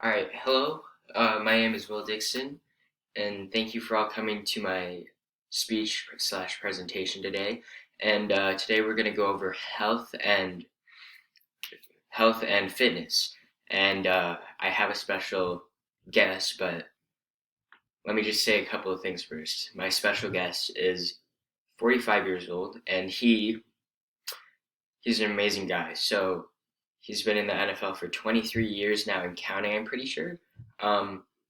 All right, hello. My name is Will Dickson, and thank you for all coming to my speech slash presentation today. And today we're going to go over health and fitness. And I have a special guest, but let me just say a couple of things first. My special guest is 45 years old, and he's an amazing guy. So he's been in the NFL for 23 years now and counting, I'm pretty sure.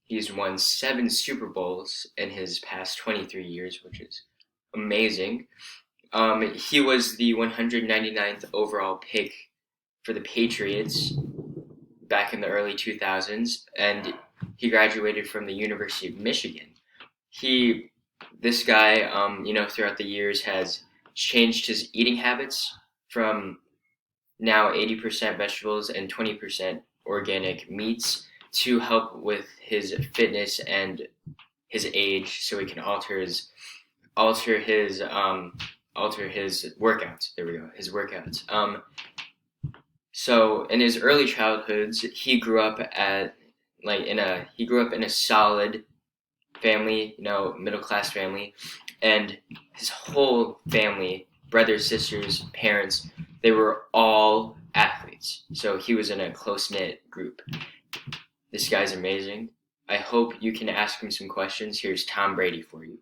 He's won 7 Super Bowls in his past 23 years, which is amazing. He was the 199th overall pick for the Patriots back in the early 2000s, and he graduated from the University of Michigan. He, this guy, throughout the years has changed his eating habits from now 80% vegetables and 20% organic meats to help with his fitness and his age, so he can alter his workouts. There we go, his workouts. So in his early childhoods, he grew up in a solid family, middle class family, and his whole family, brothers, sisters, parents, they were all athletes. So he was in a close knit group. This guy's amazing. I hope you can ask him some questions. Here's Tom Brady for you.